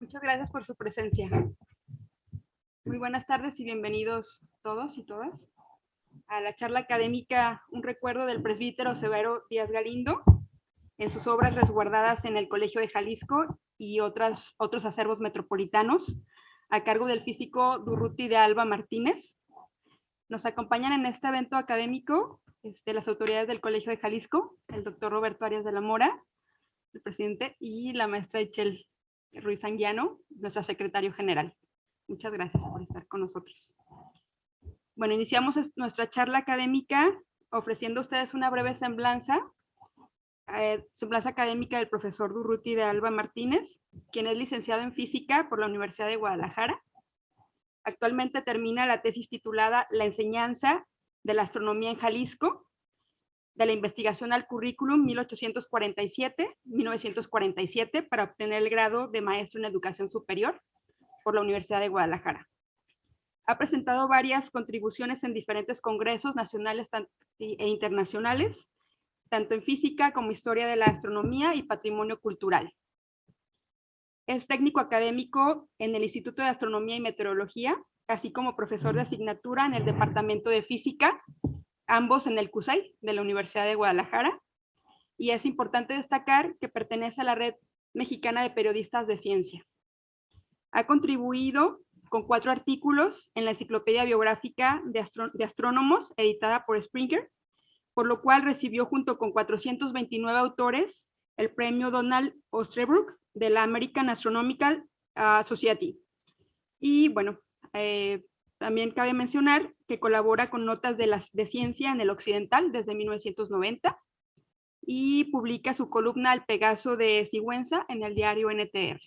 Muchas gracias por su presencia. Muy buenas tardes y bienvenidos todos y todas a la charla académica Un recuerdo del presbítero Severo Díaz Galindo en sus obras resguardadas en el Colegio de Jalisco y otros acervos metropolitanos, a cargo del físico Durruti de Alba Martínez. Nos acompañan en este evento académico las autoridades del Colegio de Jalisco, el doctor Roberto Arias de la Mora, el presidente, y la maestra Itchel Ruiz Anguiano, nuestra secretario general. Muchas gracias por estar con nosotros. Bueno, iniciamos nuestra charla académica ofreciendo a ustedes una breve semblanza académica del profesor Durruti de Alba Martínez, quien es licenciado en física por la Universidad de Guadalajara. Actualmente termina la tesis titulada La enseñanza de la astronomía en Jalisco, de la investigación al currículum 1847-1947, para obtener el grado de maestro en educación superior por la Universidad de Guadalajara. Ha presentado varias contribuciones en diferentes congresos nacionales e internacionales, tanto en física como historia de la astronomía y patrimonio cultural. Es técnico académico en el Instituto de Astronomía y Meteorología, así como profesor de asignatura en el Departamento de Física, ambos en el CUSAI de la Universidad de Guadalajara. Y es importante destacar que pertenece a la Red Mexicana de Periodistas de Ciencia. Ha contribuido con 4 artículos en la Enciclopedia Biográfica de Astrónomos, editada por Springer, por lo cual recibió junto con 429 autores el premio Donald Osterbrook de la American Astronomical Society. Y bueno, también cabe mencionar que colabora con notas de ciencia en el Occidental desde 1990 y publica su columna El Pegaso de Sigüenza en el diario NTR.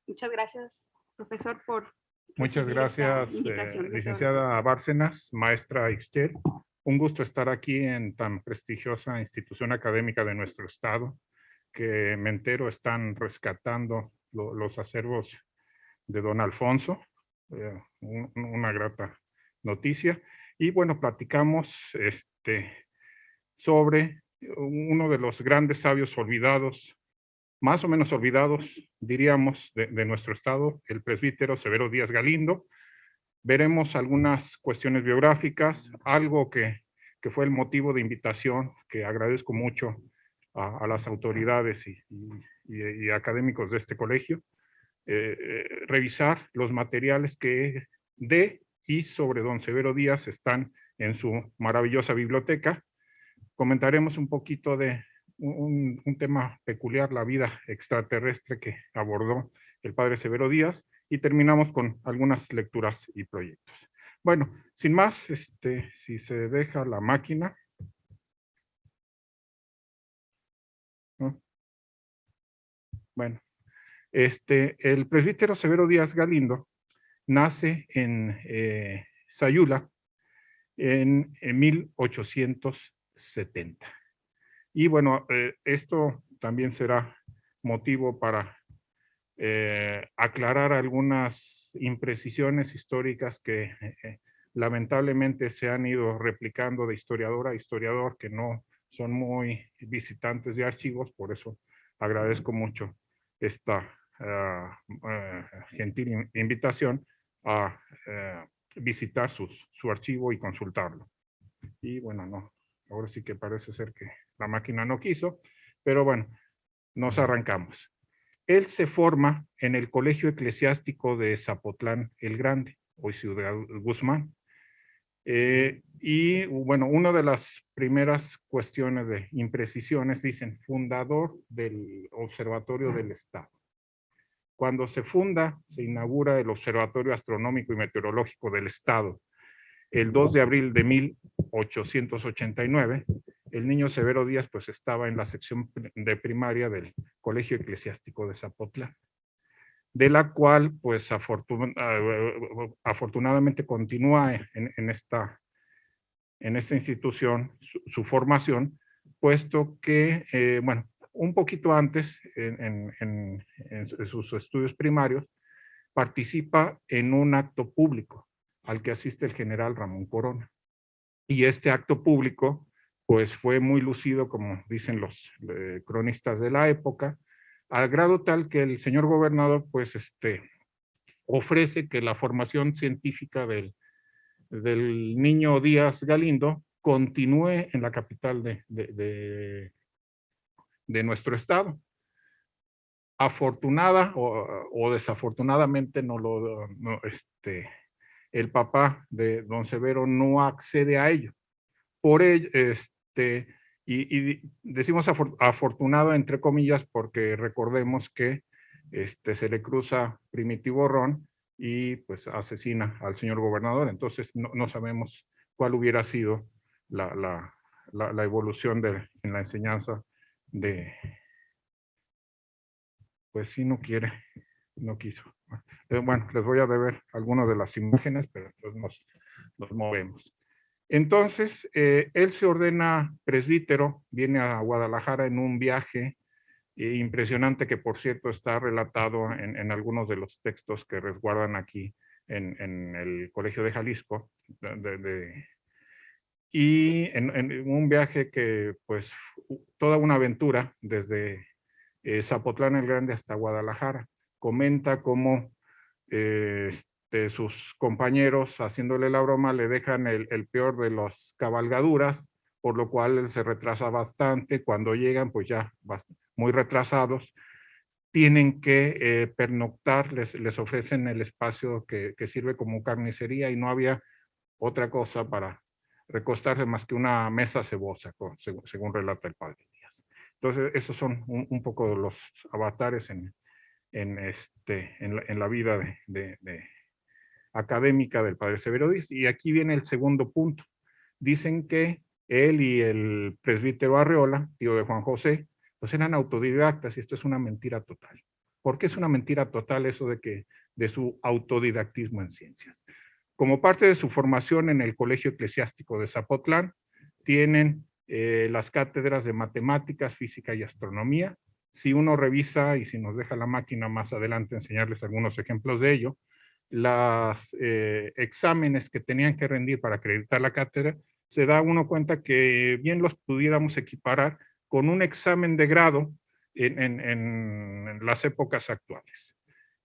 Muchas gracias, profesor, por Muchas gracias, licenciada Bárcenas, maestra Ixchel. Un gusto estar aquí en tan prestigiosa institución académica de nuestro estado, que me entero están rescatando los acervos de don Alfonso. Una grata noticia. Y bueno, platicamos sobre uno de los grandes sabios olvidados, más o menos olvidados, diríamos, de nuestro estado, el presbítero Severo Díaz Galindo. Veremos algunas cuestiones biográficas, algo que fue el motivo de invitación, que agradezco mucho a las autoridades y académicos de este colegio, revisar los materiales que de y sobre don Severo Díaz están en su maravillosa biblioteca. Comentaremos un poquito de un tema peculiar, la vida extraterrestre que abordó el padre Severo Díaz, y terminamos con algunas lecturas y proyectos. Bueno, sin más, si se deja la máquina. ¿No? Bueno, el presbítero Severo Díaz Galindo nace en Sayula en 1870. Y bueno, esto también será motivo para aclarar algunas imprecisiones históricas que lamentablemente se han ido replicando de historiador a historiador, que no son muy visitantes de archivos. Por eso agradezco mucho esta gentil invitación a visitar su archivo y consultarlo. Y bueno, no, ahora sí que parece ser que la máquina no quiso, pero bueno, nos arrancamos. Él se forma en el Colegio Eclesiástico de Zapotlán el Grande, hoy Ciudad Guzmán. Y bueno, una de las primeras cuestiones de imprecisiones, dicen, fundador del Observatorio del Estado. Cuando se funda, se inaugura el Observatorio Astronómico y Meteorológico del Estado, el 2 de abril de 1889, el niño Severo Díaz pues estaba en la sección de primaria del Colegio Eclesiástico de Zapotlán, de la cual pues afortunadamente continúa en esta institución su formación, puesto que, bueno, un poquito antes, en sus estudios primarios, participa en un acto público al que asiste el general Ramón Corona. Y este acto público, pues fue muy lucido, como dicen los cronistas de la época, al grado tal que el señor gobernador, pues, ofrece que la formación científica del niño Díaz Galindo continúe en la capital de nuestro estado. Afortunada o desafortunadamente el papá de don Severo no accede a ello. Por ello, y decimos afortunado entre comillas porque recordemos que se le cruza Primitivo Ron y pues asesina al señor gobernador. Entonces no sabemos cuál hubiera sido la evolución en la enseñanza de, pues sí, no quiso. Bueno, les voy a deber algunas de las imágenes, pero entonces nos movemos. Entonces, él se ordena presbítero, viene a Guadalajara en un viaje impresionante que, por cierto, está relatado en algunos de los textos que resguardan aquí en el Colegio de Jalisco, y en un viaje que, pues, toda una aventura desde Zapotlán el Grande hasta Guadalajara. Comenta cómo sus compañeros, haciéndole la broma, le dejan el peor de las cabalgaduras, por lo cual él se retrasa bastante. Cuando llegan, pues ya muy retrasados, tienen que pernoctar, les ofrecen el espacio que sirve como carnicería y no había otra cosa para recostarse más que una mesa cebosa, según relata el padre Díaz. Entonces, esos son un poco de los avatares en la vida académica del padre Severo Díaz. Y aquí viene el segundo punto. Dicen que él y el presbítero Arreola, tío de Juan José, pues eran autodidactas, y esto es una mentira total. ¿Por qué es una mentira total eso de su autodidactismo en ciencias? Como parte de su formación en el Colegio Eclesiástico de Zapotlán, tienen las cátedras de matemáticas, física y astronomía. Si uno revisa, y si nos deja la máquina más adelante enseñarles algunos ejemplos de ello, los exámenes que tenían que rendir para acreditar la cátedra, se da uno cuenta que bien los pudiéramos equiparar con un examen de grado en las épocas actuales.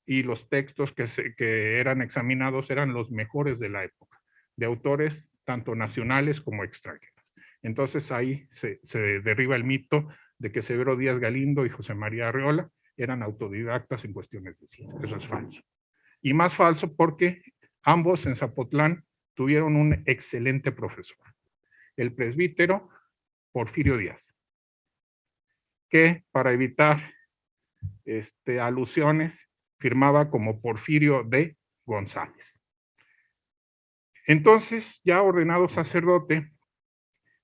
Y los textos que eran examinados eran los mejores de la época, de autores tanto nacionales como extranjeros. Entonces ahí se derriba el mito de que Severo Díaz Galindo y José María Arreola eran autodidactas en cuestiones de ciencia. Eso es falso. Y más falso porque ambos en Zapotlán tuvieron un excelente profesor, el presbítero Porfirio Díaz, que para evitar alusiones firmaba como Porfirio de González. Entonces, ya ordenado sacerdote,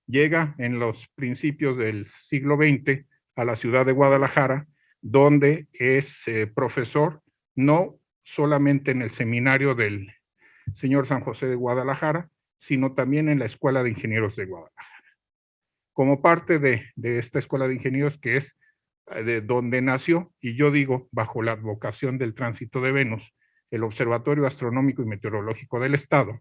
llega en los principios del siglo XX a la ciudad de Guadalajara, donde es profesor, no solamente en el seminario del señor San José de Guadalajara, sino también en la Escuela de Ingenieros de Guadalajara. Como parte de esta Escuela de Ingenieros, que es de donde nació, y yo digo, bajo la advocación del tránsito de Venus, el Observatorio Astronómico y Meteorológico del Estado,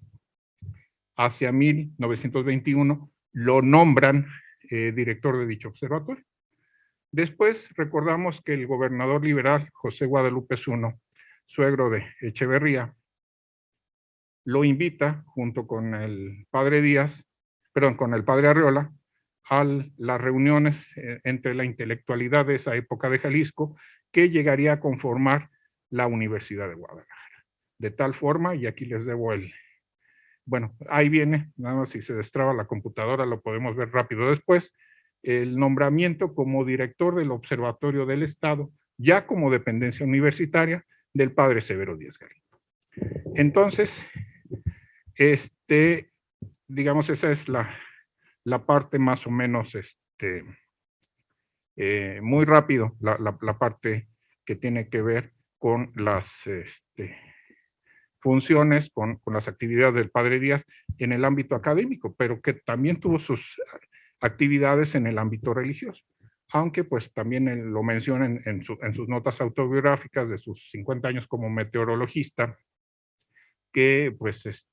hacia 1921, lo nombran director de dicho observatorio. Después recordamos que el gobernador liberal José Guadalupe Zuno, suegro de Echeverría, lo invita junto con el padre Díaz, perdón, con el padre Arreola, a las reuniones entre la intelectualidad de esa época de Jalisco, que llegaría a conformar la Universidad de Guadalajara. De tal forma, y aquí les debo bueno, ahí viene, nada más si se destraba la computadora lo podemos ver rápido después, el nombramiento como director del Observatorio del Estado, ya como dependencia universitaria del padre Severo Díaz Galindo. Entonces, digamos, esa es la parte más o menos, muy rápido, la parte que tiene que ver con las funciones, con las actividades del padre Díaz en el ámbito académico, pero que también tuvo sus actividades en el ámbito religioso, aunque pues también él lo menciona en sus notas autobiográficas de sus 50 años como meteorologista, que pues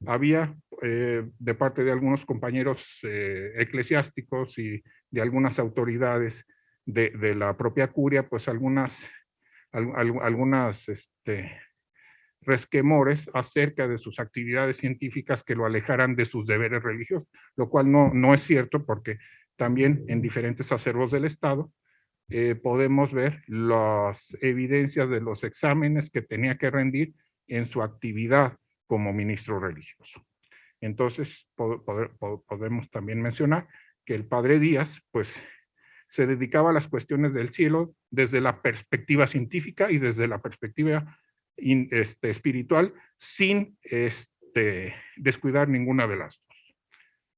había de parte de algunos compañeros eclesiásticos y de algunas autoridades de la propia curia, pues algunas resquemores acerca de sus actividades científicas que lo alejaran de sus deberes religiosos, lo cual no es cierto, porque también en diferentes acervos del Estado podemos ver las evidencias de los exámenes que tenía que rendir en su actividad como ministro religioso. Entonces, podemos también mencionar que el padre Díaz, pues, se dedicaba a las cuestiones del cielo desde la perspectiva científica y desde la perspectiva espiritual, sin descuidar ninguna de las dos.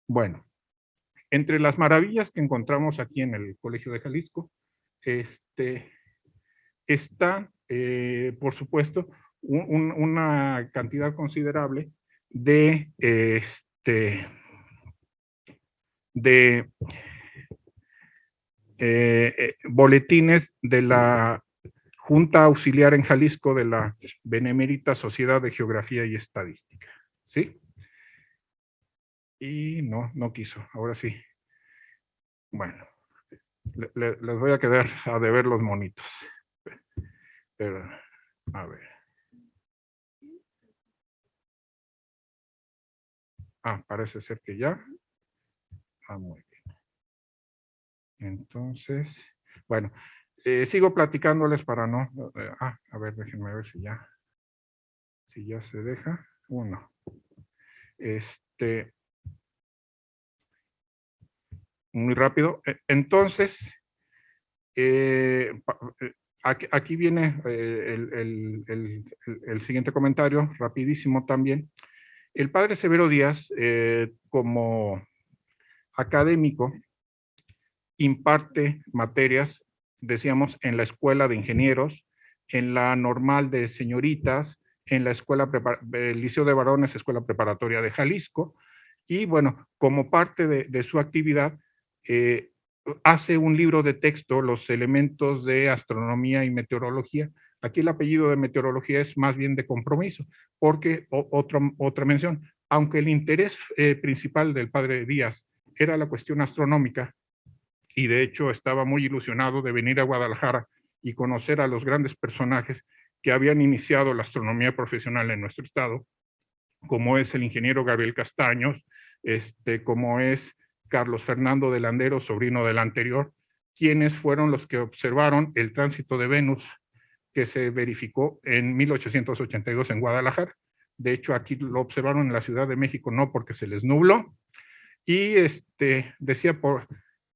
Bueno, entre las maravillas que encontramos aquí en el Colegio de Jalisco, está, por supuesto, una cantidad considerable de boletines de la Junta Auxiliar en Jalisco de la Benemérita Sociedad de Geografía y Estadística, ¿sí? Y no quiso, ahora sí. Bueno, les voy a quedar a deber los monitos. Pero, a ver. Parece ser que ya. Muy bien. Entonces, bueno, sigo platicándoles para no. A ver, déjenme ver si ya se deja. Uno. Muy rápido. Entonces, aquí viene el siguiente comentario, rapidísimo también. El padre Severo Díaz, como académico, imparte materias, decíamos, en la Escuela de Ingenieros, en la Normal de Señoritas, en la el Liceo de Varones, Escuela Preparatoria de Jalisco, y bueno, como parte de su actividad, hace un libro de texto, Los elementos de astronomía y meteorología. Aquí el apellido de meteorología es más bien de compromiso, porque otra mención, aunque el interés principal del padre Díaz era la cuestión astronómica, y de hecho estaba muy ilusionado de venir a Guadalajara y conocer a los grandes personajes que habían iniciado la astronomía profesional en nuestro estado, como es el ingeniero Gabriel Castaños, como es Carlos Fernando de Landeros, sobrino del anterior, quienes fueron los que observaron el tránsito de Venus que se verificó en 1882 en Guadalajara. De hecho, aquí lo observaron en la Ciudad de México, no porque se les nubló. Y decía por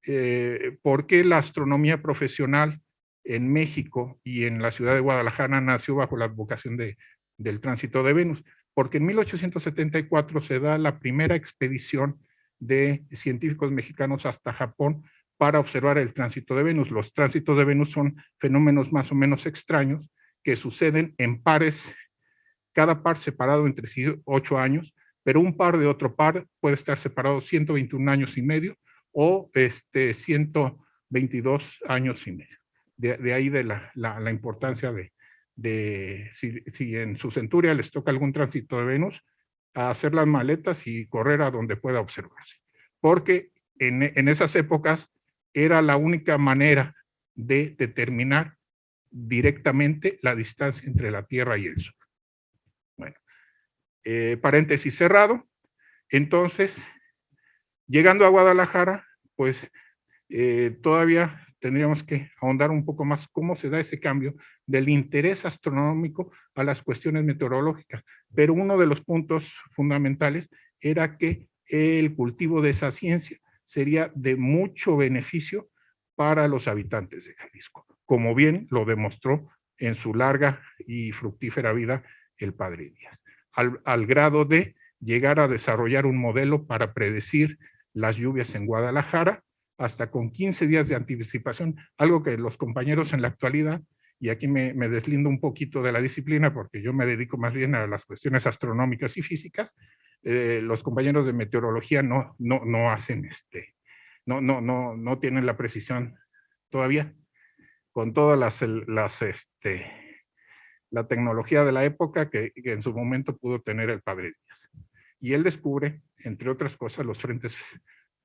qué la astronomía profesional en México y en la ciudad de Guadalajara nació bajo la advocación del tránsito de Venus, porque en 1874 se da la primera expedición de científicos mexicanos hasta Japón para observar el tránsito de Venus. Los tránsitos de Venus son fenómenos más o menos extraños que suceden en pares, cada par separado entre sí 8 años, pero un par de otro par puede estar separado 121 años y medio o 122 años y medio. De ahí de la importancia de si en su centuria les toca algún tránsito de Venus, a hacer las maletas y correr a donde pueda observarse. Porque en esas épocas era la única manera de determinar directamente la distancia entre la Tierra y el Sol. Bueno, paréntesis cerrado. Entonces, llegando a Guadalajara, pues todavía tendríamos que ahondar un poco más cómo se da ese cambio del interés astronómico a las cuestiones meteorológicas. Pero uno de los puntos fundamentales era que el cultivo de esa ciencia sería de mucho beneficio para los habitantes de Jalisco, como bien lo demostró en su larga y fructífera vida el padre Díaz, al grado de llegar a desarrollar un modelo para predecir las lluvias en Guadalajara, hasta con 15 días de anticipación, algo que los compañeros en la actualidad, y aquí me deslindo un poquito de la disciplina porque yo me dedico más bien a las cuestiones astronómicas y físicas, los compañeros de meteorología no hacen no tienen la precisión todavía con todas la tecnología de la época que en su momento pudo tener el padre Díaz. Y él descubre, entre otras cosas,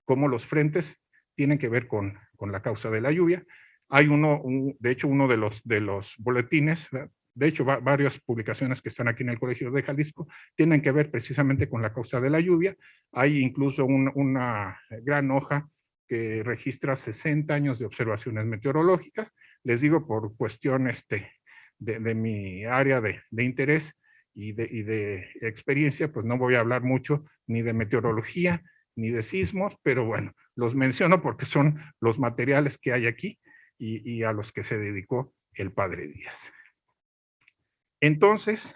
cómo los frentes tienen que ver con la causa de la lluvia. Hay de hecho, uno de los boletines, de hecho, varias publicaciones que están aquí en el Colegio de Jalisco tienen que ver precisamente con la causa de la lluvia. Hay incluso una gran hoja que registra 60 años de observaciones meteorológicas. Les digo, por cuestión de mi área de interés y de experiencia, pues no voy a hablar mucho ni de meteorología ni de sismos, pero bueno, los menciono porque son los materiales que hay aquí y a los que se dedicó el padre Díaz. Entonces,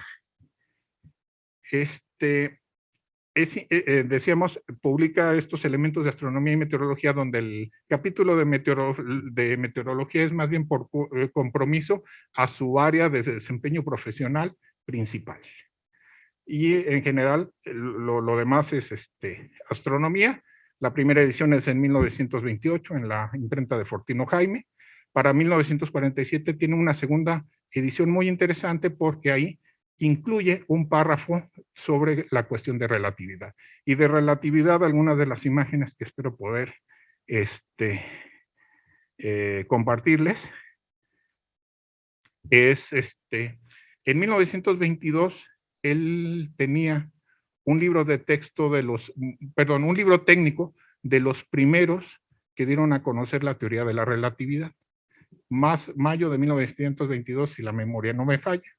decíamos, publica estos elementos de astronomía y meteorología, donde el capítulo de meteorología es más bien por compromiso a su área de desempeño profesional principal. Y en general, lo demás es astronomía. La primera edición es en 1928 en la imprenta de Fortino Jaime. Para 1947 tiene una segunda edición muy interesante porque ahí incluye un párrafo sobre la cuestión de relatividad. Y de relatividad, algunas de las imágenes que espero poder compartirles es en 1922 él tenía un libro de texto un libro técnico de los primeros que dieron a conocer la teoría de la relatividad. Mayo de 1922, si la memoria no me falla.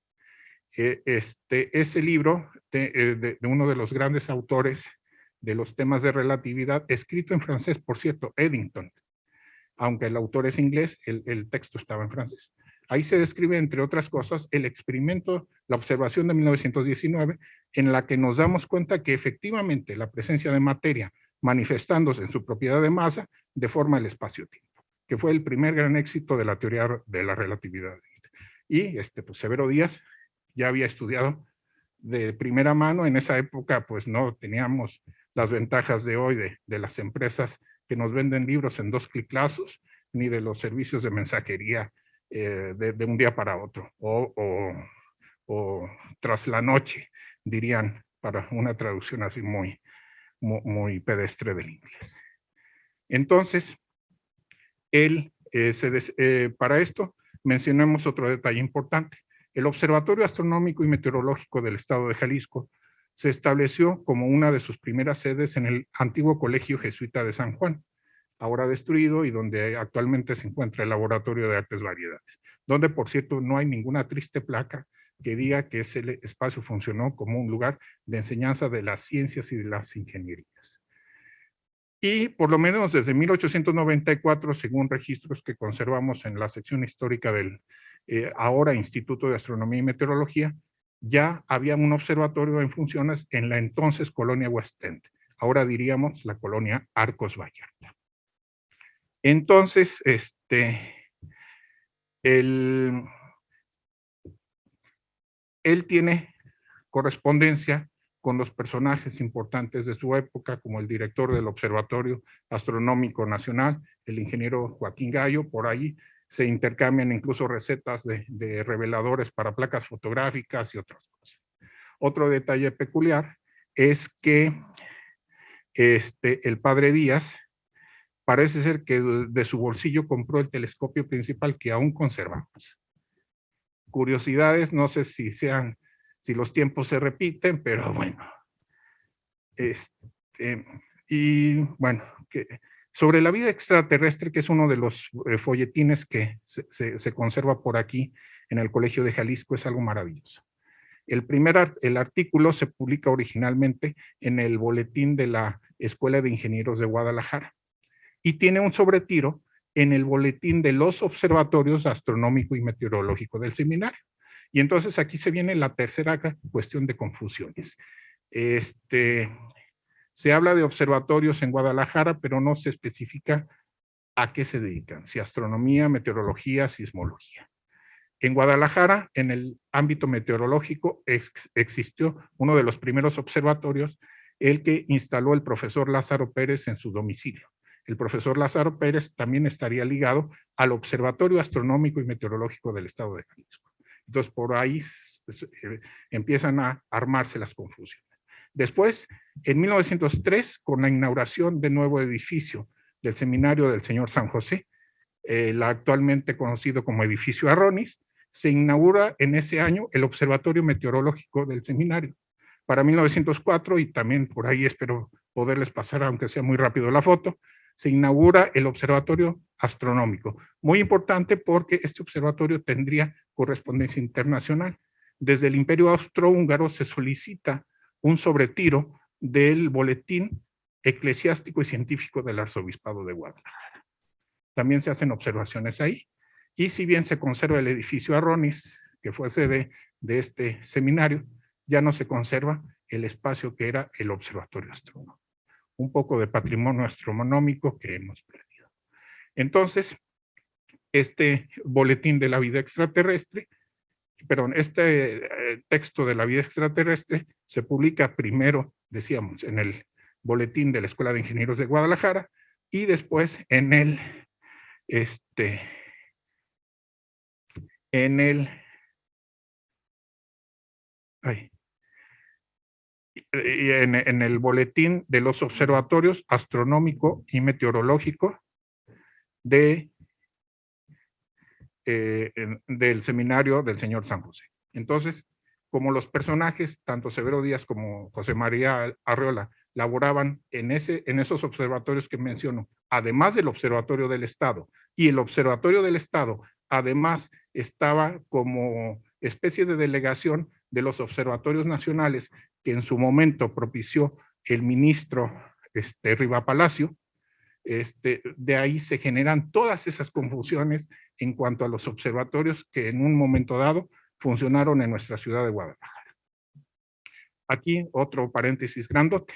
Ese libro de uno de los grandes autores de los temas de relatividad, escrito en francés, por cierto, Eddington, aunque el autor es inglés, el texto estaba en francés. Ahí se describe, entre otras cosas, el experimento, la observación de 1919, en la que nos damos cuenta que efectivamente la presencia de materia manifestándose en su propiedad de masa deforma el espacio-tiempo, que fue el primer gran éxito de la teoría de la relatividad. Y pues Severo Díaz ya había estudiado de primera mano. En esa época pues no teníamos las ventajas de hoy de las empresas que nos venden libros en 2 cliclazos, ni de los servicios de mensajería de un día para otro, o tras la noche, dirían, para una traducción así muy pedestre del inglés. Entonces, para esto mencionemos otro detalle importante. El Observatorio Astronómico y Meteorológico del Estado de Jalisco se estableció como una de sus primeras sedes en el antiguo Colegio Jesuita de San Juan, ahora destruido, y donde actualmente se encuentra el Laboratorio de Artes Variedades, donde, por cierto, no hay ninguna triste placa que diga que ese espacio funcionó como un lugar de enseñanza de las ciencias y de las ingenierías. Y por lo menos desde 1894, según registros que conservamos en la sección histórica del ahora Instituto de Astronomía y Meteorología, ya había un observatorio en funciones en la entonces colonia West End, ahora diríamos la colonia Arcos Vallarta. Entonces, él tiene correspondencia con los personajes importantes de su época, como el director del Observatorio Astronómico Nacional, el ingeniero Joaquín Gallo. Por ahí se intercambian incluso recetas de reveladores para placas fotográficas y otras cosas. Otro detalle peculiar es que el padre Díaz parece ser que de su bolsillo compró el telescopio principal que aún conservamos. Curiosidades, no sé si los tiempos se repiten, pero bueno. Y bueno, sobre la vida extraterrestre, que es uno de los folletines que se conserva por aquí en el Colegio de Jalisco, es algo maravilloso. El artículo se publica originalmente en el boletín de la Escuela de Ingenieros de Guadalajara y tiene un sobretiro en el boletín de los observatorios astronómico y meteorológico del seminario. Y entonces aquí se viene la tercera cuestión de confusiones. Se habla de observatorios en Guadalajara, pero no se especifica a qué se dedican, si astronomía, meteorología, sismología. En Guadalajara, en el ámbito meteorológico, existió uno de los primeros observatorios, el que instaló el profesor Lázaro Pérez en su domicilio. El profesor Lázaro Pérez también estaría ligado al Observatorio Astronómico y Meteorológico del Estado de Jalisco. Entonces, por ahí empiezan a armarse las confusiones. Después, en 1903, con la inauguración del nuevo edificio del Seminario del Señor San José, el actualmente conocido como edificio Arronis, se inaugura en ese año el Observatorio Meteorológico del Seminario. Para 1904, y también por ahí espero poderles pasar, aunque sea muy rápido la foto, se inaugura el Observatorio Astronómico. Muy importante porque este observatorio tendría correspondencia internacional. Desde el Imperio Austrohúngaro se solicita un sobretiro del boletín eclesiástico y científico del Arzobispado de Guadalajara. También se hacen observaciones ahí. Y si bien se conserva el edificio Arronis, que fue sede de este seminario, ya no se conserva el espacio que era el Observatorio Astronómico. Un poco de patrimonio astronómico que hemos perdido. Entonces, este boletín de la vida extraterrestre, perdón, este texto de la vida extraterrestre se publica primero, decíamos, en el boletín de la Escuela de Ingenieros de Guadalajara y después en el en el boletín de los observatorios astronómico y meteorológico del seminario del señor San José. Entonces, como los personajes, tanto Severo Díaz como José María Arreola, laboraban en esos observatorios que menciono, además del Observatorio del Estado, y el Observatorio del Estado, además, estaba como especie de delegación de los observatorios nacionales que en su momento propició el ministro Riva Palacio. De ahí se generan todas esas confusiones en cuanto a los observatorios que en un momento dado funcionaron en nuestra ciudad de Guadalajara. Aquí otro paréntesis grandote.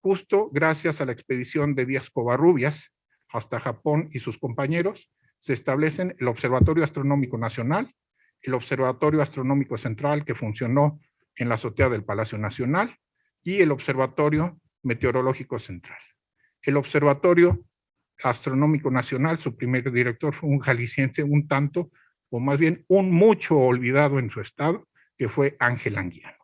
Justo gracias a la expedición de Díaz Covarrubias hasta Japón y sus compañeros, se establecen el Observatorio Astronómico Nacional, el Observatorio Astronómico Central que funcionó en la azotea del Palacio Nacional y el Observatorio Meteorológico Central. El Observatorio Astronómico Nacional, su primer director fue un jalisciense un tanto, o más bien un mucho olvidado en su estado, que fue Ángel Anguiano.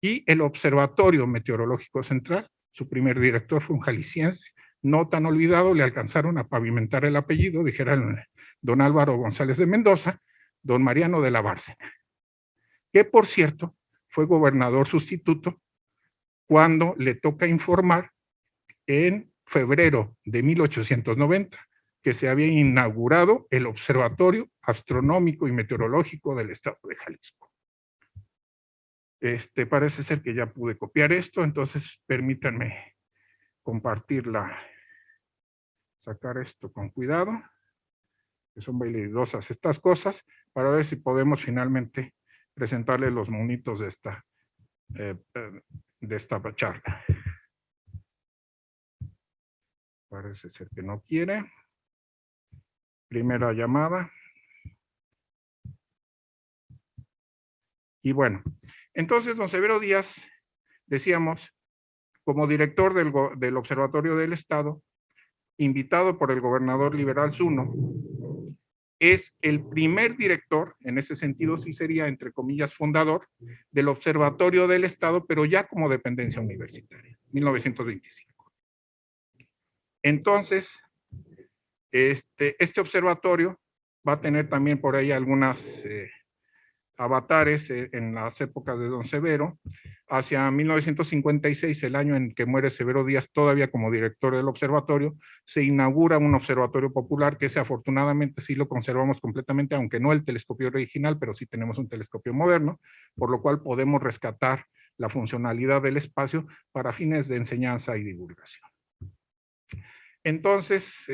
Y el Observatorio Meteorológico Central, su primer director fue un jalisciense, no tan olvidado, le alcanzaron a pavimentar el apellido, dijeron don Álvaro González de Mendoza, don Mariano de la Bárcena, que por cierto fue gobernador sustituto cuando le toca informar en febrero de 1890 que se había inaugurado el Observatorio Astronómico y Meteorológico del Estado de Jalisco. Parece ser que ya pude copiar esto, entonces permítanme compartirla, sacar esto con cuidado, que son bailidosas estas cosas, para ver si podemos finalmente presentarles los monitos de esta charla. Parece ser que no quiere. Primera llamada. Y bueno, entonces don Severo Díaz, decíamos, como director del Observatorio del Estado, invitado por el gobernador liberal Zuno, es el primer director, en ese sentido sí sería, entre comillas, fundador del Observatorio del Estado, pero ya como dependencia universitaria, 1925. Entonces, este observatorio va a tener también por ahí algunas avatares en las épocas de don Severo. Hacia 1956, el año en que muere Severo Díaz, todavía como director del observatorio, se inaugura un observatorio popular que ese afortunadamente sí lo conservamos completamente, aunque no el telescopio original, pero sí tenemos un telescopio moderno, por lo cual podemos rescatar la funcionalidad del espacio para fines de enseñanza y divulgación. Entonces,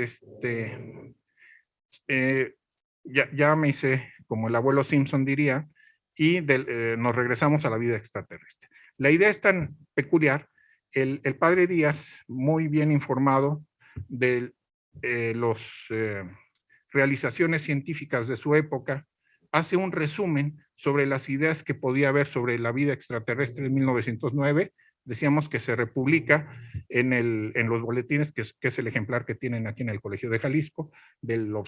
ya me hice, como el abuelo Simpson diría, y nos regresamos a la vida extraterrestre. La idea es tan peculiar, el padre Díaz, muy bien informado de las realizaciones científicas de su época, hace un resumen sobre las ideas que podía haber sobre la vida extraterrestre en 1909. Decíamos que se republica en los boletines, que es el ejemplar que tienen aquí en el Colegio de Jalisco, de los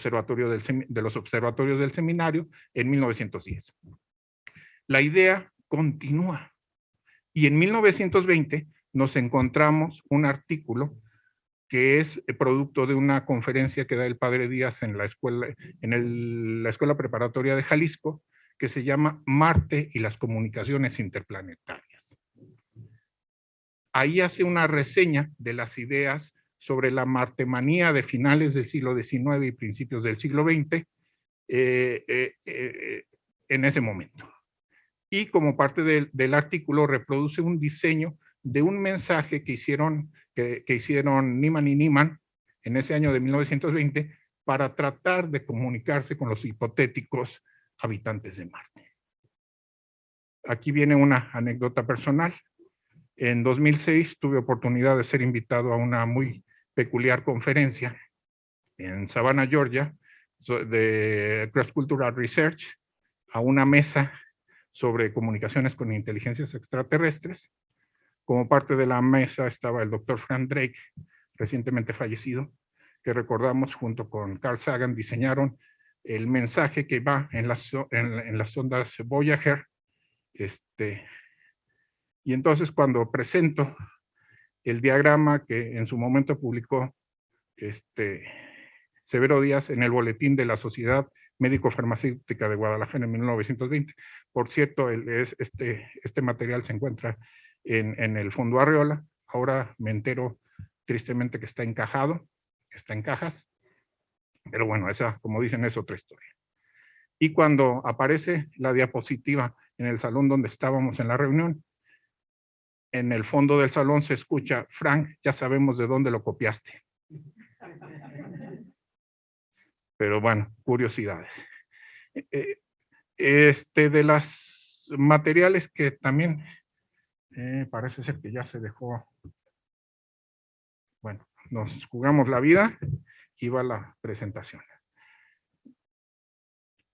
observatorios del seminario, en 1910. La idea continúa. Y en 1920 nos encontramos un artículo que es producto de una conferencia que da el padre Díaz en la escuela, la Escuela Preparatoria de Jalisco, que se llama Marte y las comunicaciones interplanetarias. Ahí hace una reseña de las ideas sobre la martemanía de finales del siglo XIX y principios del siglo XX en ese momento. Y como parte del artículo reproduce un diseño de un mensaje que hicieron Niemann y Niemann en ese año de 1920 para tratar de comunicarse con los hipotéticos habitantes de Marte. Aquí viene una anécdota personal. En 2006 tuve oportunidad de ser invitado a una muy peculiar conferencia en Savannah, Georgia, de Cross Cultural Research, a una mesa sobre comunicaciones con inteligencias extraterrestres. Como parte de la mesa estaba el doctor Frank Drake, recientemente fallecido, que recordamos junto con Carl Sagan diseñaron el mensaje que va en las ondas Voyager. Y entonces cuando presento el diagrama que en su momento publicó Severo Díaz en el boletín de la Sociedad Médico-Farmacéutica de Guadalajara en 1920. Por cierto, este material se encuentra en el Fondo Arreola. Ahora me entero tristemente que está encajado, está en cajas. Pero bueno, esa, como dicen, es otra historia. Y cuando aparece la diapositiva en el salón donde estábamos en la reunión, en el fondo del salón se escucha: Frank, ya sabemos de dónde lo copiaste. Pero bueno, curiosidades. De las materiales que también parece ser que ya se dejó. Bueno, nos jugamos la vida y va la presentación.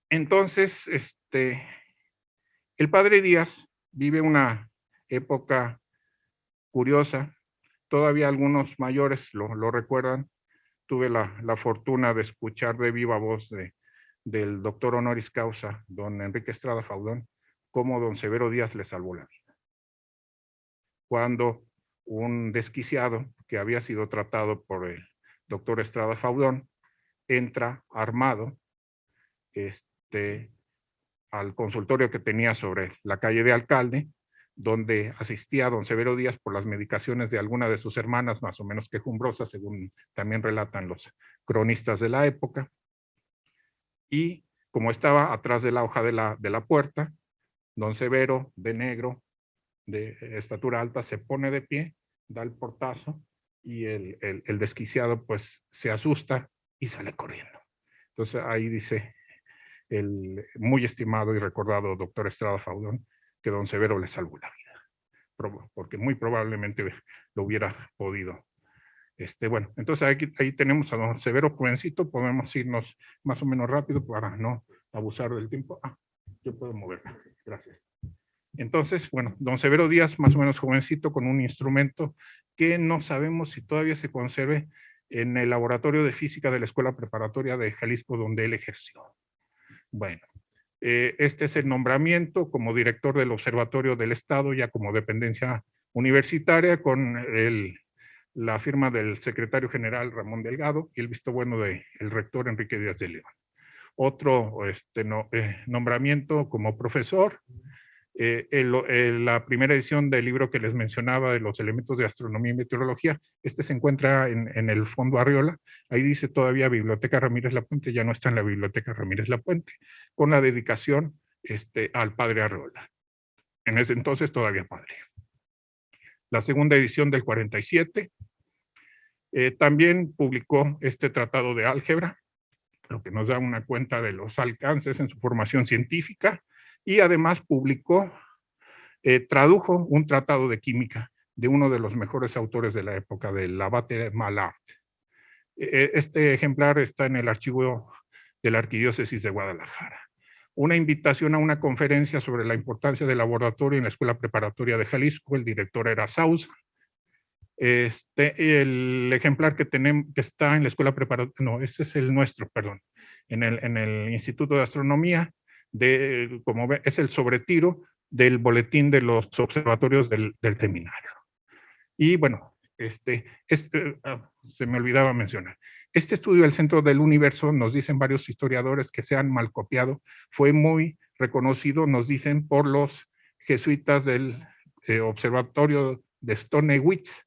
Entonces, el padre Díaz vive una época curiosa. Todavía algunos mayores lo recuerdan. Tuve la fortuna de escuchar de viva voz del doctor honoris causa, don Enrique Estrada Faudón, cómo don Severo Díaz le salvó la vida. Cuando un desquiciado que había sido tratado por el doctor Estrada Faudón entra armado al consultorio que tenía sobre la calle de Alcalde, donde asistía a don Severo Díaz por las medicaciones de alguna de sus hermanas, más o menos quejumbrosas, según también relatan los cronistas de la época. Y como estaba atrás de la hoja de la puerta, don Severo, de negro, de estatura alta, se pone de pie, da el portazo, y el desquiciado pues se asusta y sale corriendo. Entonces ahí dice el muy estimado y recordado doctor Estrada Faudón que don Severo le salvó la vida, porque muy probablemente lo hubiera podido. Bueno, entonces ahí tenemos a don Severo jovencito. Podemos irnos más o menos rápido para no abusar del tiempo. Yo puedo moverla, gracias. Entonces, bueno, don Severo Díaz, más o menos jovencito, con un instrumento que no sabemos si todavía se conserve en el laboratorio de física de la Escuela Preparatoria de Jalisco, donde él ejerció. Bueno, este es el nombramiento como director del Observatorio del Estado, ya como dependencia universitaria, con la firma del secretario general Ramón Delgado y el visto bueno del rector Enrique Díaz de León. Otro nombramiento como profesor, la primera edición del libro que les mencionaba de los elementos de astronomía y meteorología, se encuentra en el Fondo Arreola. Ahí dice todavía Biblioteca Ramírez Lapuente, ya no está en la Biblioteca Ramírez Lapuente, con la dedicación al padre Arreola. En ese entonces todavía padre. La segunda edición del 47, también publicó este tratado de álgebra, lo que nos da una cuenta de los alcances en su formación científica, y además publicó, tradujo un tratado de química de uno de los mejores autores de la época, del abate Malart. Este ejemplar está en el archivo de la Arquidiócesis de Guadalajara. Una invitación a una conferencia sobre la importancia del laboratorio en la Escuela Preparatoria de Jalisco. El director era Sousa. El ejemplar que tenemos, que está en la Escuela Preparatoria, no, ese es el nuestro, perdón, en el Instituto de Astronomía, como ve, es el sobretiro del boletín de los observatorios del seminario. Y bueno, se me olvidaba mencionar. Este estudio del centro del universo, nos dicen varios historiadores que se han mal copiado, fue muy reconocido, nos dicen, por los jesuitas del observatorio de Stonewitz.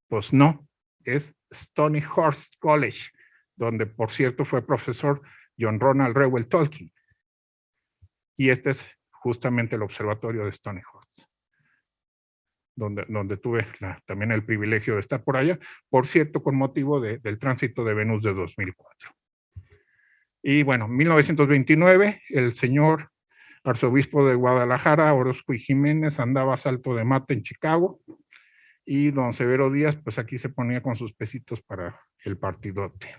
Pues no, es Stonyhurst College, donde por cierto fue profesor John Ronald Reuel Tolkien. Y este es justamente el observatorio de Stonyhurst, donde tuve también el privilegio de estar por allá, por cierto, con motivo del tránsito de Venus de 2004. Y bueno, 1929, el señor arzobispo de Guadalajara, Orozco y Jiménez, andaba a salto de mata en Chicago, y don Severo Díaz, pues aquí se ponía con sus pesitos para el partidote.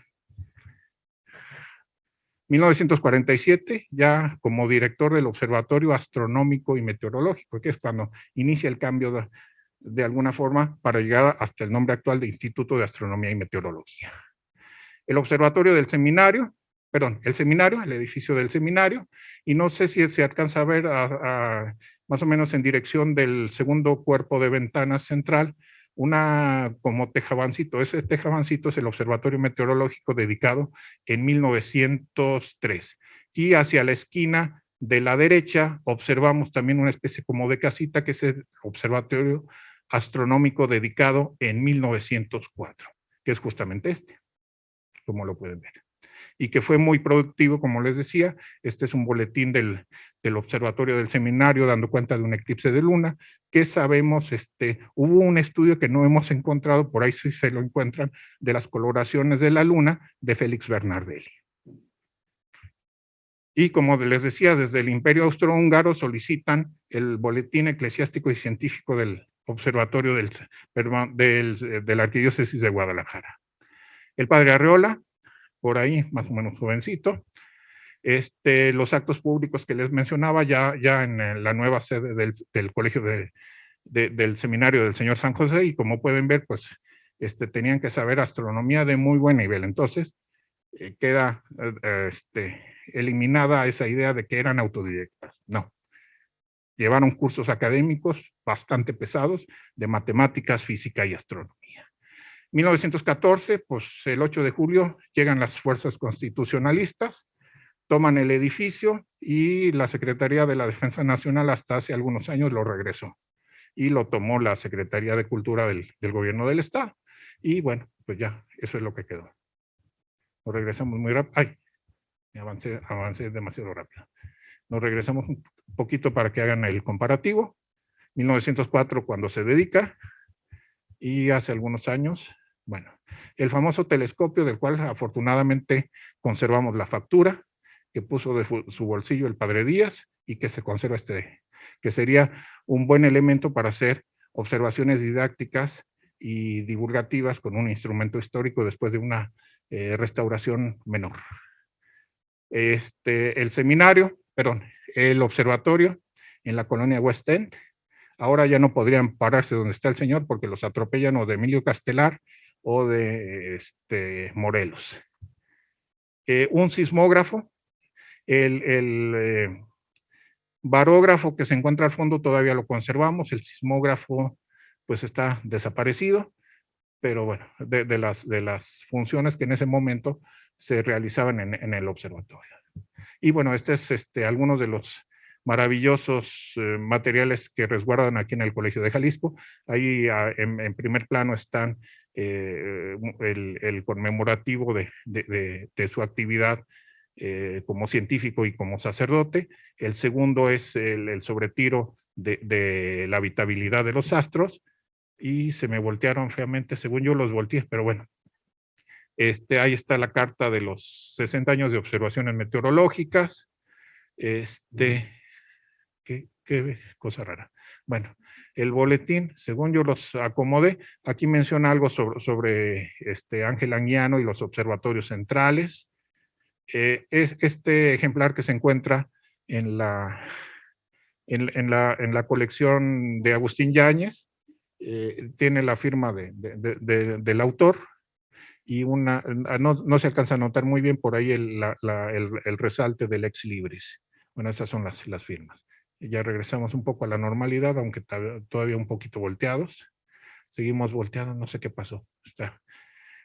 1947, ya como director del Observatorio Astronómico y Meteorológico, que es cuando inicia el cambio de alguna forma para llegar hasta el nombre actual de Instituto de Astronomía y Meteorología. El observatorio del seminario, el seminario, el edificio del seminario, y no sé si se alcanza a ver más o menos en dirección del segundo cuerpo de ventanas central, una como tejabancito. Ese tejabancito es el observatorio meteorológico dedicado en 1903. Y hacia la esquina de la derecha observamos también una especie como de casita, que es el observatorio astronómico dedicado en 1904, que es justamente este, como lo pueden ver. Y que fue muy productivo, como les decía. Este es un boletín del observatorio del seminario dando cuenta de un eclipse de luna, que sabemos, hubo un estudio que no hemos encontrado, por ahí sí se lo encuentran, de las coloraciones de la luna de Félix Bernardelli. Y como les decía, desde el Imperio Austrohúngaro solicitan el boletín eclesiástico y científico del observatorio de la Arquidiócesis de Guadalajara. El padre Arreola, por ahí, más o menos jovencito. Los actos públicos que les mencionaba ya en la nueva sede del colegio del seminario del señor San José, y como pueden ver, pues tenían que saber astronomía de muy buen nivel. Entonces, queda eliminada esa idea de que eran autodidactas. No. Llevaron cursos académicos bastante pesados de matemáticas, física y astronomía. 1914, pues el 8 de julio llegan las fuerzas constitucionalistas, toman el edificio y la Secretaría de la Defensa Nacional hasta hace algunos años lo regresó y lo tomó la Secretaría de Cultura del Gobierno del Estado. Y bueno, pues ya, eso es lo que quedó. Nos regresamos muy rápido. Ay, me avancé demasiado rápido. Nos regresamos un poquito para que hagan el comparativo. 1904 cuando se dedica, y hace algunos años, bueno, el famoso telescopio del cual afortunadamente conservamos la factura que puso de su bolsillo el padre Díaz y que se conserva que sería un buen elemento para hacer observaciones didácticas y divulgativas con un instrumento histórico después de una restauración menor. El seminario, perdón, el observatorio en la colonia West End. Ahora ya no podrían pararse donde está el señor porque los atropellan o de Emilio Castelar o de Morelos. Un sismógrafo, el barógrafo que se encuentra al fondo todavía lo conservamos, el sismógrafo pues está desaparecido, pero bueno, de las funciones que en ese momento se realizaban en el observatorio. Y bueno, este es algunos de los maravillosos materiales que resguardan aquí en el Colegio de Jalisco. Ahí en primer plano están el conmemorativo de su actividad como científico y como sacerdote. El segundo es el sobretiro de la habitabilidad de los astros, y se me voltearon feamente, según yo los volteé, pero bueno. Ahí está la carta de los 60 años de observaciones meteorológicas. Qué cosa rara. Bueno, el boletín, según yo los acomodé, aquí menciona algo sobre Ángel Anguiano y los observatorios centrales. Es este ejemplar que se encuentra en la colección de Agustín Yáñez, tiene la firma del autor, y no se alcanza a notar muy bien por ahí el resalte del ex libris. Bueno, esas son las firmas. Ya regresamos un poco a la normalidad, aunque todavía un poquito volteados. seguimos volteando, no sé qué pasó.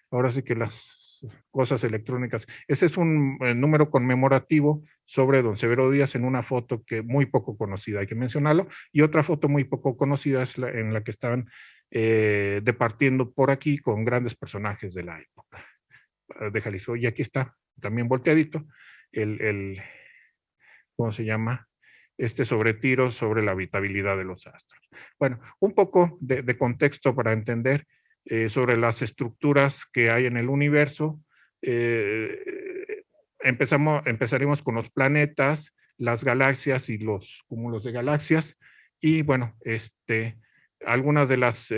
Ahora sí que las cosas electrónicas. Ese es un número conmemorativo sobre don Severo Díaz en una foto que muy poco conocida, hay que mencionarlo, y otra foto muy poco conocida es en la que estaban departiendo por aquí con grandes personajes de la época de Jalisco. Y aquí está, también volteadito, ¿cómo se llama? Sobretiro sobre la habitabilidad de los astros. Bueno, un poco de contexto para entender sobre las estructuras que hay en el universo. Empezaremos con los planetas, las galaxias y los cúmulos de galaxias. Y bueno, algunas de las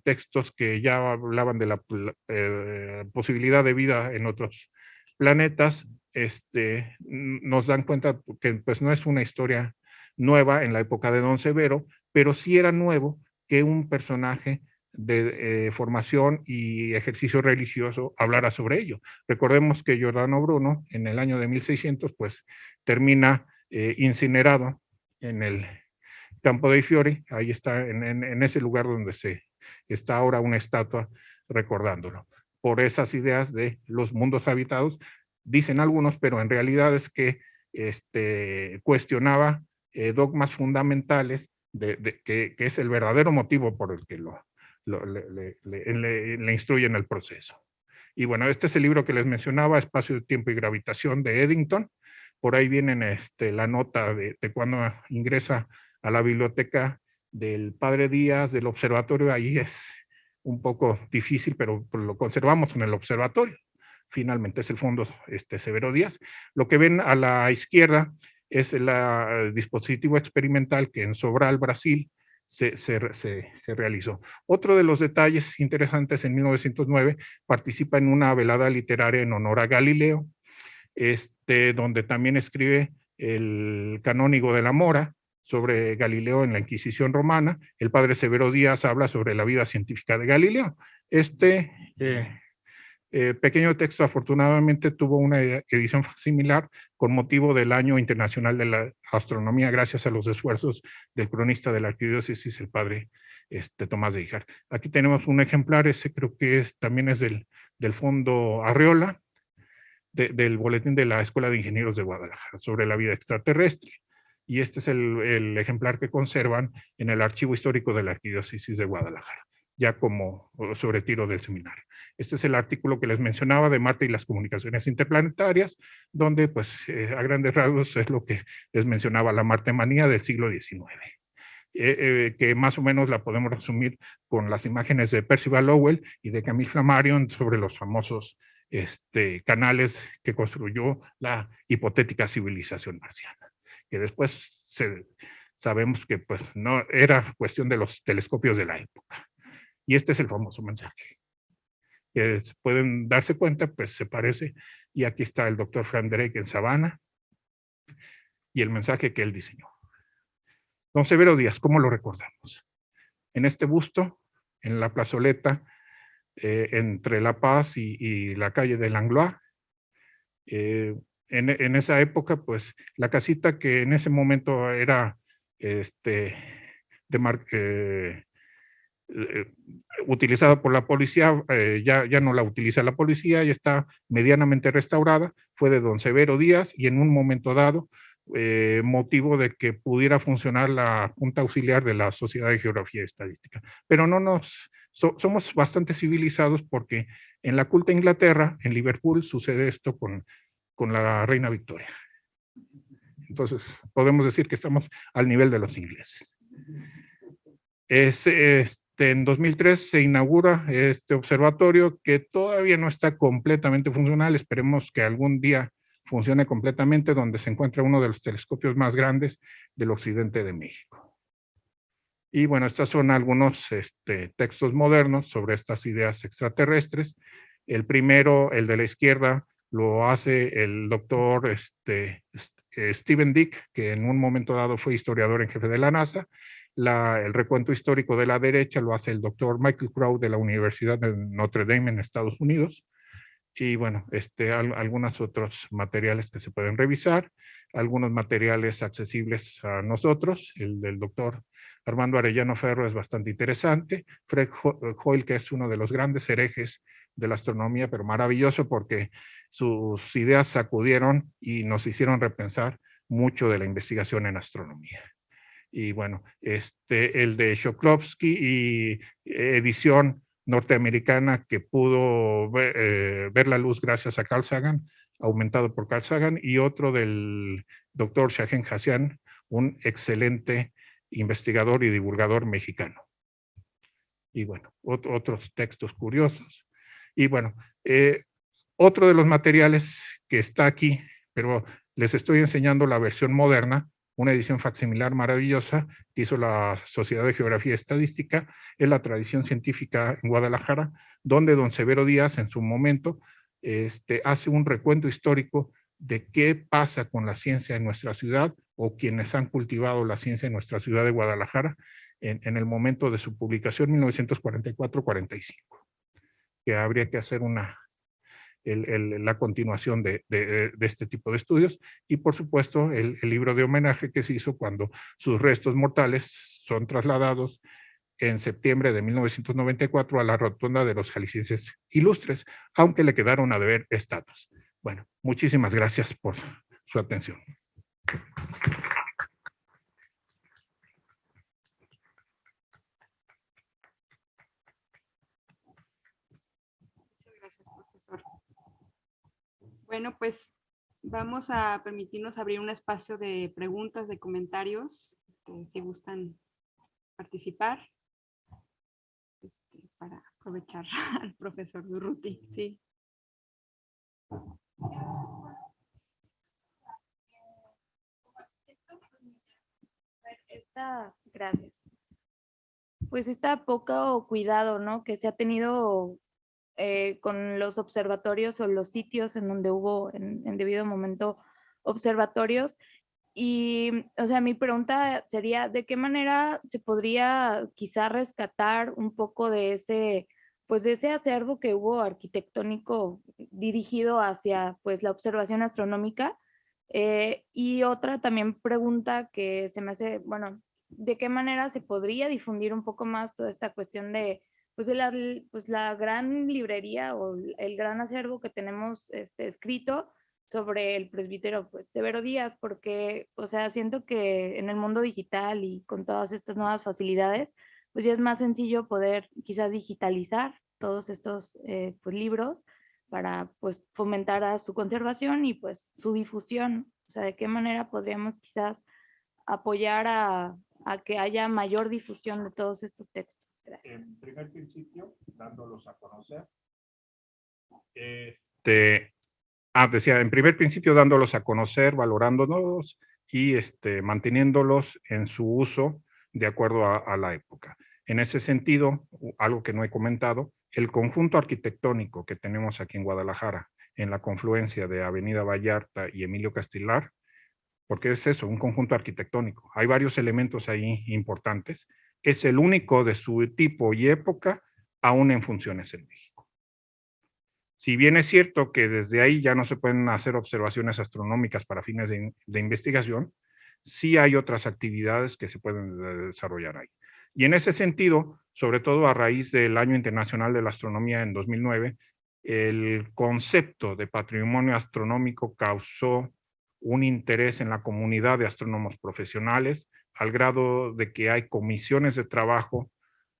textos que ya hablaban de la posibilidad de vida en otros planetas, nos dan cuenta que pues no es una historia nueva en la época de Don Severo, pero sí era nuevo que un personaje de formación y ejercicio religioso hablara sobre ello. Recordemos que Giordano Bruno en el año de 1600 pues termina incinerado en el Campo dei Fiori, ahí está en ese lugar donde está ahora una estatua recordándolo, por esas ideas de los mundos habitados, dicen algunos, pero en realidad es que cuestionaba dogmas fundamentales que es el verdadero motivo por el que le instruyen el proceso. Y bueno, este es el libro que les mencionaba, Espacio, Tiempo y Gravitación, de Eddington. Por ahí viene la nota de cuando ingresa a la biblioteca del Padre Díaz, del observatorio. Ahí es un poco difícil, pero lo conservamos en el observatorio. Finalmente es el fondo Severo Díaz. Lo que ven a la izquierda es el dispositivo experimental que en Sobral, Brasil, se realizó. Otro de los detalles interesantes, en 1909 participa en una velada literaria en honor a Galileo, donde también escribe el canónigo de la Mora sobre Galileo en la Inquisición romana. El padre Severo Díaz habla sobre la vida científica de Galileo. Pequeño texto afortunadamente tuvo una edición similar con motivo del Año Internacional de la Astronomía, gracias a los esfuerzos del cronista de la arquidiócesis, el padre Tomás de Híjar. Aquí tenemos un ejemplar, ese creo que también es del Fondo Arreola, del boletín de la Escuela de Ingenieros de Guadalajara sobre la vida extraterrestre. Y este es el ejemplar que conservan en el Archivo Histórico de la Arquidiócesis de Guadalajara, ya como sobre tiro del seminario. Este es el artículo que les mencionaba de Marte y las comunicaciones interplanetarias, donde pues a grandes rasgos es lo que les mencionaba, la Martemanía del siglo XIX. Que más o menos la podemos resumir con las imágenes de Percival Lowell y de Camille Flammarion sobre los famosos canales que construyó la hipotética civilización marciana, que después sabemos que pues no era cuestión de los telescopios de la época. Y este es el famoso mensaje. Que pueden darse cuenta, pues se parece, y aquí está el doctor Frank Drake en Savannah, y el mensaje que él diseñó. Don Severo Díaz, ¿cómo lo recordamos? En este busto, en la plazoleta, entre La Paz y la calle de Langlois, en esa época, pues la casita que en ese momento era utilizada por la policía, ya no la utiliza la policía, ya está medianamente restaurada, fue de don Severo Díaz, y en un momento dado, motivo de que pudiera funcionar la Junta Auxiliar de la Sociedad de Geografía y Estadística. Pero somos bastante civilizados, porque en la culta Inglaterra, en Liverpool, sucede esto con la reina Victoria. Entonces, podemos decir que estamos al nivel de los ingleses. En 2003 se inaugura este observatorio, que todavía no está completamente funcional. Esperemos que algún día funcione completamente, donde se encuentra uno de los telescopios más grandes del occidente de México. Y bueno, estos son algunos textos modernos sobre estas ideas extraterrestres. El primero, el de la izquierda, lo hace el doctor Stephen Dick, que en un momento dado fue historiador en jefe de la NASA. El recuento histórico de la derecha lo hace el doctor Michael Crow de la Universidad de Notre Dame en Estados Unidos. Y bueno, algunos otros materiales que se pueden revisar, algunos materiales accesibles a nosotros. El del doctor Armando Arellano Ferro es bastante interesante. Fred Hoyle, que es uno de los grandes herejes de la astronomía, pero maravilloso porque sus ideas sacudieron y nos hicieron repensar mucho de la investigación en astronomía. Y bueno, el de Shklovsky y edición norteamericana que pudo ver la luz gracias a Carl Sagan, aumentado por Carl Sagan, y otro del doctor Shahen Hassian, un excelente investigador y divulgador mexicano. Y bueno, otros textos curiosos. Y bueno, otro de los materiales que está aquí, pero les estoy enseñando la versión moderna, una edición facsimilar maravillosa que hizo la Sociedad de Geografía y Estadística, es la tradición científica en Guadalajara, donde don Severo Díaz en su momento hace un recuento histórico de qué pasa con la ciencia en nuestra ciudad o quienes han cultivado la ciencia en nuestra ciudad de Guadalajara en el momento de su publicación, 1944-45, que habría que hacer la continuación de este tipo de estudios, y por supuesto el libro de homenaje que se hizo cuando sus restos mortales son trasladados en septiembre de 1994 a la rotonda de los Jaliscienses Ilustres, aunque le quedaron a deber estatuas. Bueno, muchísimas gracias por su atención. Muchas gracias, profesor. Bueno, pues vamos a permitirnos abrir un espacio de preguntas, de comentarios, si gustan participar, para aprovechar al profesor Durruti. Sí. Gracias. Pues está poco cuidado, ¿no? Que se ha tenido con los observatorios o los sitios en donde hubo en debido momento observatorios. Y, o sea, mi pregunta sería, ¿de qué manera se podría quizá rescatar un poco de ese, pues de ese acervo que hubo arquitectónico dirigido hacia, pues, la observación astronómica? Y otra también pregunta que se me hace, bueno, ¿de qué manera se podría difundir un poco más toda esta cuestión de, pues, la gran librería o el gran acervo que tenemos escrito sobre el presbítero, pues, Severo Díaz? Porque, o sea, siento que en el mundo digital y con todas estas nuevas facilidades, pues ya es más sencillo poder quizás digitalizar todos estos pues, libros para pues fomentar a su conservación y pues su difusión. O sea, ¿de qué manera podríamos quizás apoyar a que haya mayor difusión de todos estos textos? Gracias. En primer principio, dándolos a conocer. Decía, en primer principio dándolos a conocer, valorándolos y manteniéndolos en su uso de acuerdo a la época. En ese sentido, algo que no he comentado, el conjunto arquitectónico que tenemos aquí en Guadalajara, en la confluencia de Avenida Vallarta y Emilio Castelar, porque es eso, un conjunto arquitectónico. Hay varios elementos ahí importantes. Es el único de su tipo y época aún en funciones en México. Si bien es cierto que desde ahí ya no se pueden hacer observaciones astronómicas para fines de investigación, sí hay otras actividades que se pueden desarrollar ahí. Y en ese sentido, sobre todo a raíz del Año Internacional de la Astronomía en 2009, el concepto de patrimonio astronómico causó un interés en la comunidad de astrónomos profesionales, al grado de que hay comisiones de trabajo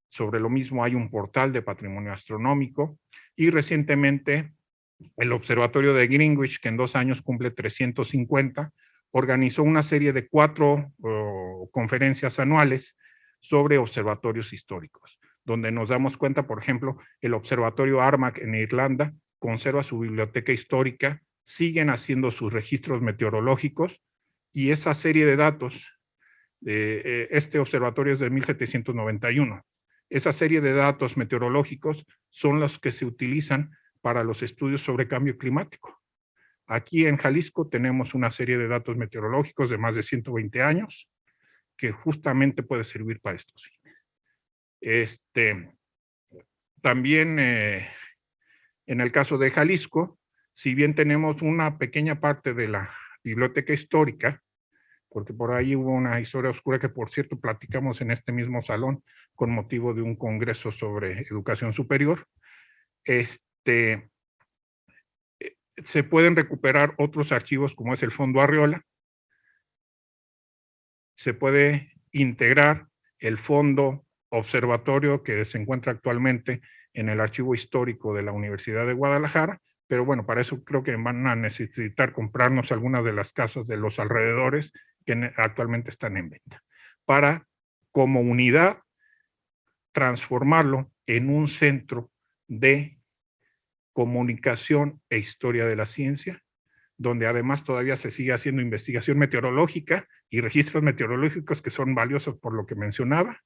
sobre lo mismo, hay un portal de patrimonio astronómico, y recientemente el Observatorio de Greenwich, que en 2 años cumple 350, organizó una serie de 4 conferencias anuales sobre observatorios históricos, donde nos damos cuenta, por ejemplo, el Observatorio Armagh en Irlanda conserva su biblioteca histórica, siguen haciendo sus registros meteorológicos, y esa serie de datos, este observatorio es de 1791. Esa serie de datos meteorológicos son los que se utilizan para los estudios sobre cambio climático. Aquí en Jalisco tenemos una serie de datos meteorológicos de más de 120 años que justamente puede servir para estos fines. También En el caso de Jalisco, si bien tenemos una pequeña parte de la biblioteca histórica, porque por ahí hubo una historia oscura que, por cierto, platicamos en este mismo salón con motivo de un congreso sobre educación superior, se pueden recuperar otros archivos como es el Fondo Arriola, se puede integrar el Fondo Observatorio que se encuentra actualmente en el Archivo Histórico de la Universidad de Guadalajara, pero bueno, para eso creo que van a necesitar comprarnos algunas de las casas de los alrededores que actualmente están en venta, para como unidad transformarlo en un centro de comunicación e historia de la ciencia, donde además todavía se sigue haciendo investigación meteorológica y registros meteorológicos que son valiosos por lo que mencionaba,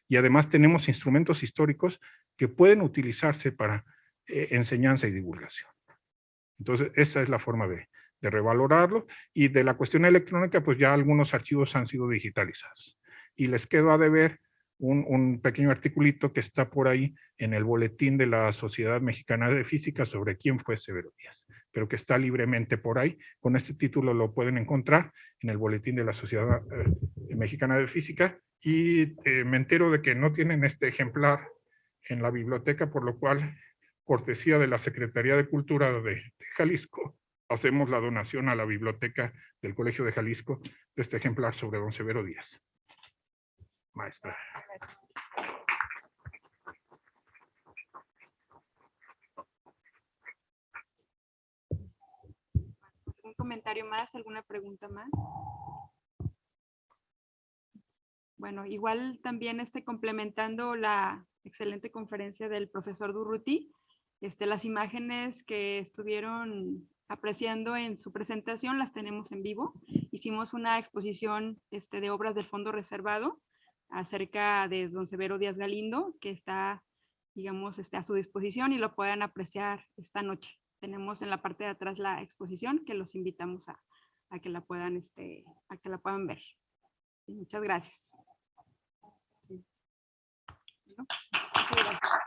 y además tenemos instrumentos históricos que pueden utilizarse para enseñanza y divulgación. Entonces, esa es la forma de revalorarlo, y de la cuestión electrónica, pues ya algunos archivos han sido digitalizados. Y les quedo a deber un pequeño articulito que está por ahí en el boletín de la Sociedad Mexicana de Física sobre quién fue Severo Díaz, pero que está libremente por ahí. Con este título lo pueden encontrar en el boletín de la Sociedad Mexicana de Física, y me entero de que no tienen este ejemplar en la biblioteca, por lo cual, cortesía de la Secretaría de Cultura de Jalisco, hacemos la donación a la biblioteca del Colegio de Jalisco de este ejemplar sobre don Severo Díaz. Maestra. ¿Un comentario más? ¿Alguna pregunta más? Bueno, igual también complementando la excelente conferencia del profesor Durruti, las imágenes que estuvieron apreciando en su presentación las tenemos en vivo. Hicimos una exposición de obras del Fondo Reservado acerca de don Severo Díaz Galindo, que está, digamos, a su disposición y lo pueden apreciar esta noche. Tenemos en la parte de atrás la exposición que los invitamos a que la puedan, a que la puedan ver. Muchas gracias. Sí. Bueno, muchas gracias.